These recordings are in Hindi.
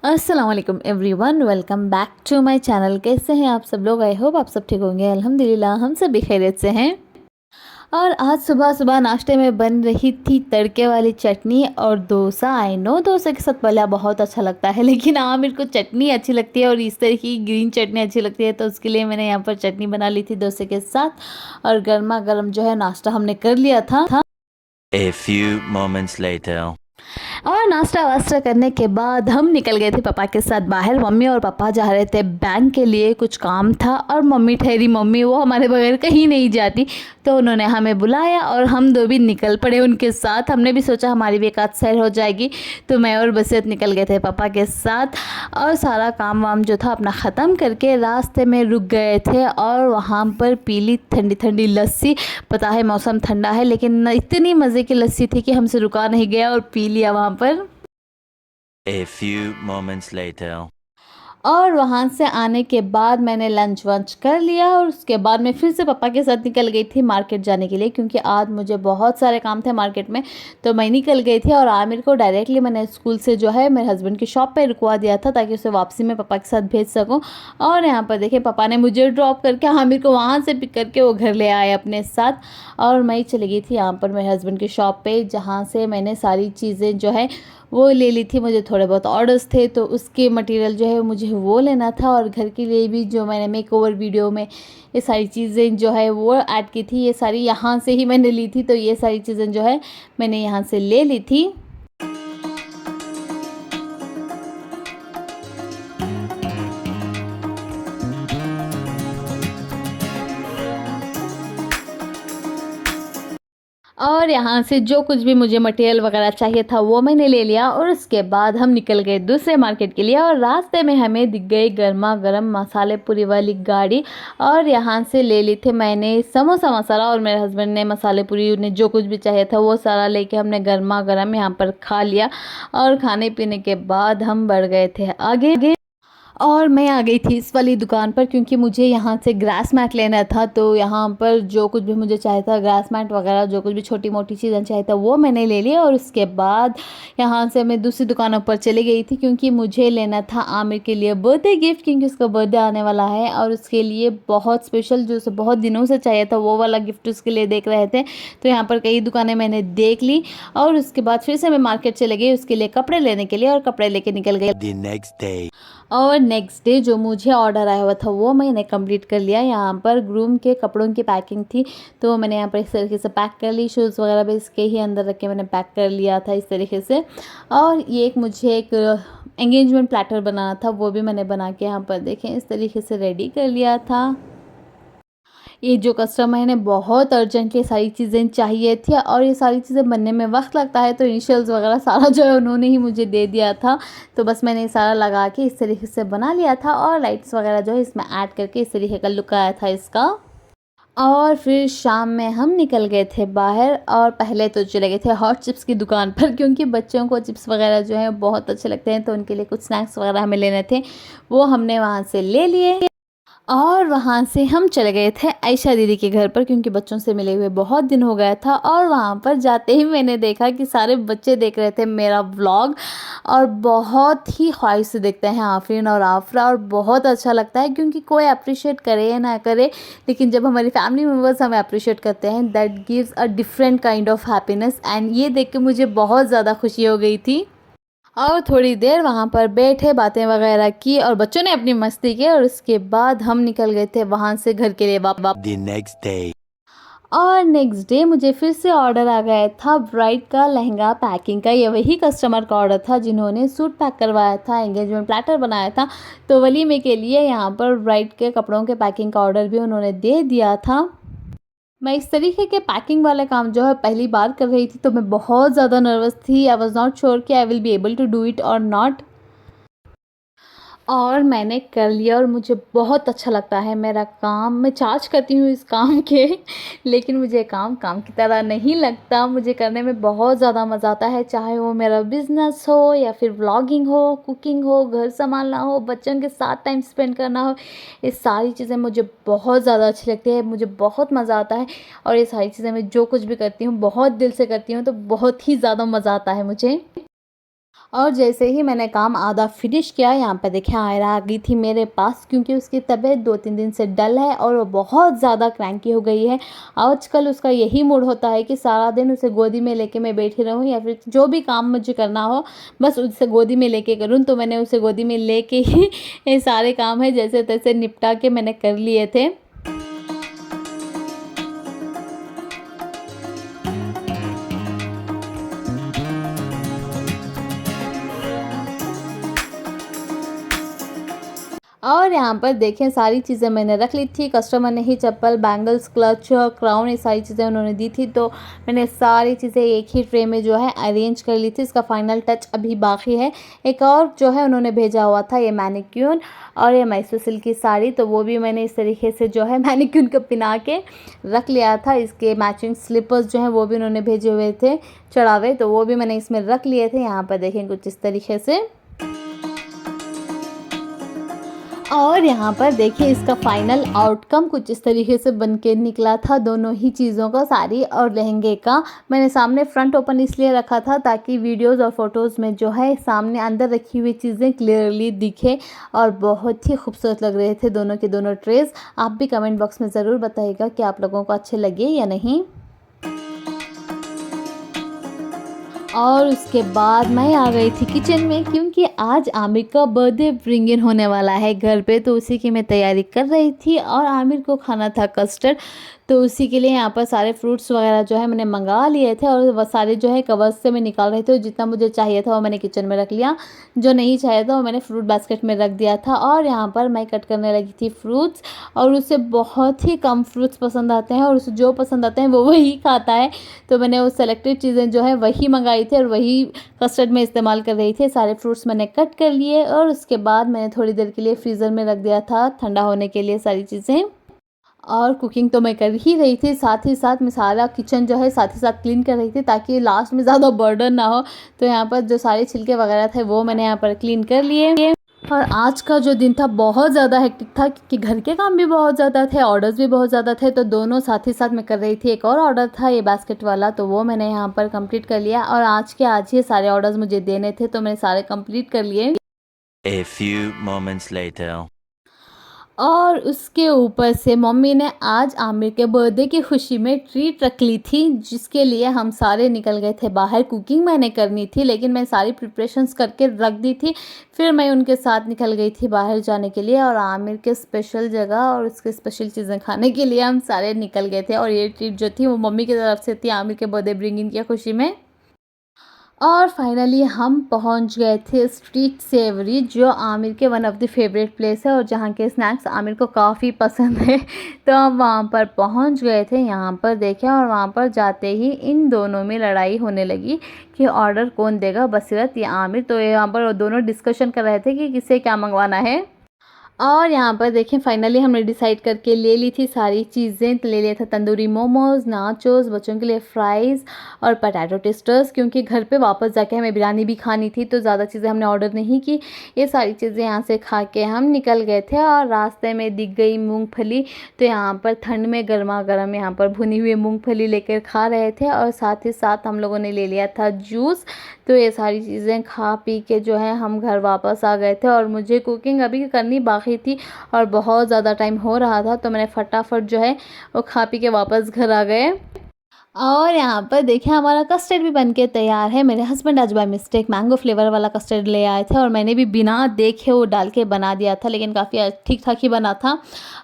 अस्सलाम वालेकुम everyone, welcome back to my channel. कैसे हैं आप सब लोग? आई होप आप सब ठीक होंगे। अल्हम्दुलिल्लाह हम सब भी खैरियत से हैं। और आज सुबह सुबह नाश्ते में बन रही थी तड़के वाली चटनी और डोसा। आई नो डोसे के साथ पला बहुत अच्छा लगता है, लेकिन मेरे को चटनी अच्छी लगती है और इस तरह की ग्रीन चटनी अच्छी लगती है, तो उसके लिए मैंने यहाँ पर चटनी बना ली थी डोसे के साथ। और गर्मा गर्म जो है नाश्ता हमने कर लिया था। A few moments later. और नाश्ता वास्ता करने के बाद हम निकल गए थे पापा के साथ बाहर। मम्मी और पापा जा रहे थे बैंक के लिए, कुछ काम था, और मम्मी ठहरी मम्मी, वो हमारे बगैर कहीं नहीं जाती, तो उन्होंने हमें बुलाया और हम दो भी निकल पड़े उनके साथ। हमने भी सोचा हमारी भी एक आध सैर हो जाएगी, तो मैं और बसीरत निकल गए थे पापा के साथ। और सारा काम वाम जो था अपना ख़त्म करके रास्ते में रुक गए थे और वहाँ पर पीली ठंडी ठंडी लस्सी। पता है मौसम ठंडा है, लेकिन इतनी मज़े की लस्सी थी कि हमसे रुका नहीं गया और पी लिया वहाँ पर। A few moments later. और वहाँ से आने के बाद मैंने लंच वंच कर लिया और उसके बाद मैं फिर से पापा के साथ निकल गई थी मार्केट जाने के लिए, क्योंकि आज मुझे बहुत सारे काम थे मार्केट में। तो मैं निकल गई थी और आमिर को डायरेक्टली मैंने स्कूल से जो है मेरे हस्बैंड की शॉप पे रुकवा दिया था, ताकि उसे वापसी में पापा के साथ भेज सकूँ। और यहाँ पर देखिए पापा ने मुझे ड्रॉप करके आमिर को वहाँ से पिक करके वो घर ले आए अपने साथ। और मैं चली गई थी यहाँ पर मेरे हस्बैंड की शॉप पर, जहाँ से मैंने सारी चीज़ें जो है वो ले ली थी। मुझे थोड़े बहुत ऑर्डर्स थे, तो उसके मटेरियल जो है मुझे वो लेना था। और घर के लिए भी जो मैंने मेकओवर वीडियो में ये सारी चीज़ें जो है वो ऐड की थी, ये सारी यहाँ से ही मैंने ली थी। तो ये सारी चीज़ें जो है मैंने यहाँ से ले ली थी। और यहाँ से जो कुछ भी मुझे मटेरियल वगैरह चाहिए था वो मैंने ले लिया। और उसके बाद हम निकल गए दूसरे मार्केट के लिए, और रास्ते में हमें दिख गई गर्मा गर्म मसाले पूरी वाली गाड़ी। और यहाँ से ले ली थी मैंने समोसा मसाला, और मेरे हस्बैंड ने मसाले पूरी, उन्हें जो कुछ भी चाहिए था वो सारा लेके हमने गर्मा गर्म यहाँ पर खा लिया। और खाने पीने के बाद हम बढ़ गए थे आगे। और मैं आ गई थी इस वाली दुकान पर, क्योंकि मुझे यहाँ से ग्रास मैट लेना था। तो यहाँ पर जो कुछ भी मुझे चाहिए था, ग्रास मैट वगैरह जो कुछ भी छोटी मोटी चीज़ें चाहिए था वो मैंने ले लिया। और उसके बाद यहाँ से मैं दूसरी दुकानों पर चली गई थी, क्योंकि मुझे लेना था आमिर के लिए बर्थडे गिफ्ट, क्योंकि उसका बर्थडे आने वाला है। और उसके लिए बहुत स्पेशल, जो उसे बहुत दिनों से चाहिए था, वो वाला गिफ्ट उसके लिए देख रहे थे। तो यहाँ पर कई दुकानें मैंने देख ली। और उसके बाद फिर से मैं मार्केट चले गई उसके लिए कपड़े लेने के लिए, और कपड़े लेके निकल गई। The next day. और नेक्स्ट डे जो मुझे ऑर्डर आया हुआ था वो मैंने कंप्लीट कर लिया। यहाँ पर ग्रूम के कपड़ों की पैकिंग थी, तो मैंने यहाँ पर इस तरीके से पैक कर ली। शूज़ वगैरह भी इसके ही अंदर रख के मैंने पैक कर लिया था इस तरीके से। और ये मुझे एक एंगेजमेंट प्लेटर बनाना था, वो भी मैंने बना के यहाँ पर देखें इस तरीके से रेडी कर लिया था। ये जो कस्टमर ने बहुत अर्जेंटली सारी चीज़ें चाहिए थी, और ये सारी चीज़ें बनने में वक्त लगता है, तो इनिशियल्स वगैरह सारा जो है उन्होंने ही मुझे दे दिया था। तो बस मैंने सारा लगा के इस तरीके से बना लिया था, और लाइट्स वगैरह जो है इसमें ऐड करके इस तरीके का लुक आया था इसका। और फिर शाम में हम निकल गए थे बाहर, और पहले तो चले गए थे हॉट चिप्स की दुकान पर, क्योंकि बच्चों को चिप्स वगैरह जो है बहुत अच्छे लगते हैं, तो उनके लिए कुछ स्नैक्स वगैरह हमें लेने थे, वो हमने वहाँ से ले लिए। और वहाँ से हम चले गए थे आयशा दीदी के घर पर, क्योंकि बच्चों से मिले हुए बहुत दिन हो गया था। और वहाँ पर जाते ही मैंने देखा कि सारे बच्चे देख रहे थे मेरा व्लॉग, और बहुत ही ख्वाहिश से देखते हैं आफरीन और आफरा। और बहुत अच्छा लगता है, क्योंकि कोई अप्रिशिएट करे या ना करे, लेकिन जब हमारी फैमिली मेम्बर्स हमें अप्रिशिएट करते हैं, that gives a different kind of happiness. And ये देख के मुझे बहुत ज़्यादा खुशी हो गई थी। और थोड़ी देर वहाँ पर बैठे, बातें वगैरह की, और बच्चों ने अपनी मस्ती की। और उसके बाद हम निकल गए थे वहाँ से घर के लिए वापस। The next day. और नेक्स्ट डे मुझे फिर से ऑर्डर आ गया था ब्राइड का लहंगा पैकिंग का। ये वही कस्टमर का ऑर्डर था जिन्होंने सूट पैक करवाया था, एंगेजमेंट प्लेटर बनाया था। तो वलीमे के लिए यहाँ पर ब्राइड के कपड़ों के पैकिंग का ऑर्डर भी उन्होंने दे दिया था। मैं इस तरीके के पैकिंग वाले काम जो है पहली बार कर रही थी, तो मैं बहुत ज़्यादा नर्वस थी। आई वॉज नॉट श्योर कि I will be able to do it और नॉट। और मैंने कर लिया, और मुझे बहुत अच्छा लगता है मेरा काम। मैं चार्ज करती हूँ इस काम के, लेकिन मुझे काम काम की तरह नहीं लगता। मुझे करने में बहुत ज़्यादा मज़ा आता है, चाहे वो मेरा बिज़नेस हो या फिर व्लॉगिंग हो, कुकिंग हो, घर संभालना हो, बच्चों के साथ टाइम स्पेंड करना हो। ये सारी चीज़ें मुझे बहुत ज़्यादा अच्छी लगती है, मुझे बहुत मज़ा आता है। और ये सारी चीज़ें मैं जो कुछ भी करती हूँ बहुत दिल से करती हूँ, तो बहुत ही ज़्यादा मज़ा आता है मुझे। और जैसे ही मैंने काम आधा फिनिश किया, यहाँ पे देखिए आयरा आ गई थी मेरे पास, क्योंकि उसकी तबीयत 2-3 दिन से डल है और वो बहुत ज़्यादा क्रैंकी हो गई है। आजकल उसका यही मूड होता है कि सारा दिन उसे गोदी में लेके मैं बैठी रहूँ, या फिर जो भी काम मुझे करना हो बस उसे गोदी में लेके करूँ। तो मैंने उसे गोदी में लेके ही ये सारे काम है जैसे-तैसे निपटा के मैंने कर लिए थे। और यहाँ पर देखें सारी चीज़ें मैंने रख ली थी। कस्टमर ने ही चप्पल, बैंगल्स, क्लच, क्राउन, ये सारी चीज़ें उन्होंने दी थी, तो मैंने सारी चीज़ें एक ही ट्रे में जो है अरेंज कर ली थी। इसका फाइनल टच अभी बाकी है। एक और जो है उन्होंने भेजा हुआ था ये मैनीक्यून और ये मैसूर सिल्क की साड़ी, तो वो भी मैंने इस तरीके से जो है मैनीक्यून को पिना के रख लिया था। इसके मैचिंग स्लीपर्स जो हैं वो भी उन्होंने भेजे हुए थे चढ़ावे, तो वो भी मैंने इसमें रख लिए थे। यहाँ पर देखें कुछ इस तरीके से। और यहाँ पर देखिए इसका फाइनल आउटकम कुछ इस तरीके से बन के निकला था। दोनों ही चीज़ों का, साड़ी और लहंगे का, मैंने सामने फ्रंट ओपन इसलिए रखा था ताकि वीडियोस और फोटोज़ में जो है सामने अंदर रखी हुई चीज़ें क्लियरली दिखे, और बहुत ही खूबसूरत लग रहे थे दोनों के दोनों ड्रेस। आप भी कमेंट बॉक्स में ज़रूर बताइएगा कि आप लोगों को अच्छे लगे या नहीं। और उसके बाद मैं आ गई थी किचन में, क्योंकि आज आमिर का बर्थडे ब्रिंग इन होने वाला है घर पे, तो उसी की मैं तैयारी कर रही थी। और आमिर को खाना था कस्टर्ड, तो उसी के लिए यहाँ पर सारे फ्रूट्स वगैरह जो है मैंने मंगा लिए थे, और वह सारे जो है कवर्स से मैं निकाल रही थी। जितना मुझे चाहिए था वो मैंने किचन में रख लिया, जो नहीं चाहिए था वो मैंने फ्रूट बास्केट में रख दिया था। और यहाँ पर मैं कट करने लगी थी फ्रूट्स, और उसे बहुत ही कम फ्रूट्स पसंद आते हैं, और उसे जो पसंद आते हैं वो वही खाता है। तो मैंने वो सेलेक्टेड चीज़ें जो है वही मंगाई थी और वही कस्टर्ड में इस्तेमाल कर रही थी। सारे फ्रूट्स मैंने कट कर लिए, और उसके बाद मैंने थोड़ी देर के लिए फ्रीज़र में रख दिया था ठंडा होने के लिए सारी चीज़ें। और कुकिंग तो मैं कर ही रही थी, साथ ही साथ मैं सारा किचन जो है साथ ही साथ क्लीन कर रही थी, ताकि लास्ट में ज़्यादा बर्डन ना हो। तो यहाँ पर जो सारे छिलके वगैरह थे वो मैंने यहाँ पर क्लीन कर लिए। और आज का जो दिन था बहुत ज़्यादा हेक्टिक था, क्योंकि घर के काम भी बहुत ज़्यादा थे, ऑर्डर्स भी बहुत ज़्यादा थे, तो दोनों साथ ही साथ मैं कर रही थी। एक और ऑर्डर था ये बास्केट वाला, तो वो मैंने यहाँ पर कंप्लीट कर लिया, और आज के आज ही सारे ऑर्डर्स मुझे देने थे, तो मैंने सारे कंप्लीट कर लिए। A few moments later. और उसके ऊपर से मम्मी ने आज आमिर के बर्थडे की खुशी में ट्रीट रख ली थी, जिसके लिए हम सारे निकल गए थे बाहर। कुकिंग मैंने करनी थी, लेकिन मैं सारी प्रिपरेशंस करके रख दी थी। फिर मैं उनके साथ निकल गई थी बाहर जाने के लिए, और आमिर के स्पेशल जगह और उसके स्पेशल चीज़ें खाने के लिए हम सारे निकल गए थे। और ये ट्रीट जो थी वो मम्मी की तरफ से थी आमिर के बर्थडे ब्रिंग इन की खुशी में। और फाइनली हम पहुंच गए थे स्ट्रीट सेवरी, जो आमिर के one of the favourite place है, और जहां के स्नैक्स आमिर को काफ़ी पसंद है। तो हम वहां पर पहुंच गए थे। यहाँ पर देखें, और वहां पर जाते ही इन दोनों में लड़ाई होने लगी कि ऑर्डर कौन देगा, बसीरत या आमिर। तो यहाँ पर वो दोनों डिस्कशन कर रहे थे कि किसे क्या मंगवाना है। और यहाँ पर देखें फाइनली हमने डिसाइड करके ले ली थी सारी चीज़ें। तो ले लिया था तंदूरी मोमोज, नाचोस, बच्चों के लिए फ्राइज़ और पटैटो टेस्टर्स, क्योंकि घर पे वापस जाके हमें बिरयानी भी खानी थी, तो ज़्यादा चीज़ें हमने ऑर्डर नहीं की। ये सारी चीज़ें यहाँ से खा के हम निकल गए थे, और रास्ते में दिख गई मूंगफली, तो यहाँ पर ठंड में गर्मा गर्म यहाँ पर भुनी हुई मूंगफली लेकर खा रहे थे, और साथ ही साथ हम लोगों ने ले लिया था जूस। तो ये सारी चीज़ें खा पी के जो है हम घर वापस आ गए थे, और मुझे कुकिंग अभी करनी बाकी थी और बहुत ज़्यादा टाइम हो रहा था, तो मैंने फटाफट जो है वो खा पी के वापस घर आ गए। और यहाँ पर देखिए हमारा कस्टर्ड भी बनके तैयार है। मेरे हस्बैंड आज बाय मिस्टेक मैंगो फ्लेवर वाला कस्टर्ड ले आए थे, और मैंने भी बिना देखे वो डाल के बना दिया था, लेकिन काफ़ी ठीक ठाक ही बना था।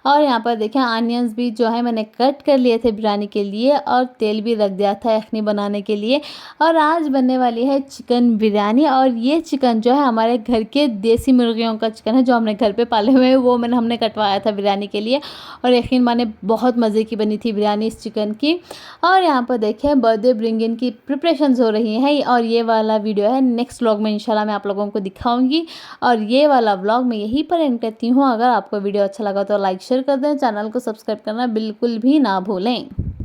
और यहाँ पर देखिए आनियंस भी जो है मैंने कट कर लिए थे बिरयानी के लिए, और तेल भी रख दिया था यखनी बनाने के लिए। और आज बनने वाली है चिकन बिरयानी, और ये चिकन जो है हमारे घर के देसी मुर्गियों का चिकन है, जो हमने घर पे पाले हुए हैं, वो हमने कटवाया था बिरयानी के लिए। और यकीन माने बहुत मज़े की बनी थी बिरयानी इस चिकन की। और यहाँ पर देखें बर्थडे ब्रिंग इन की प्रिपरेशंस हो रही हैं, और ये वाला वीडियो है नेक्स्ट व्लॉग में इंशाल्लाह मैं आप लोगों को दिखाऊंगी। और ये वाला व्लॉग मैं यहीं पर एंड करती हूँ। अगर आपको वीडियो अच्छा लगा तो लाइक शेयर कर दें, चैनल को सब्सक्राइब करना बिल्कुल भी ना भूलें।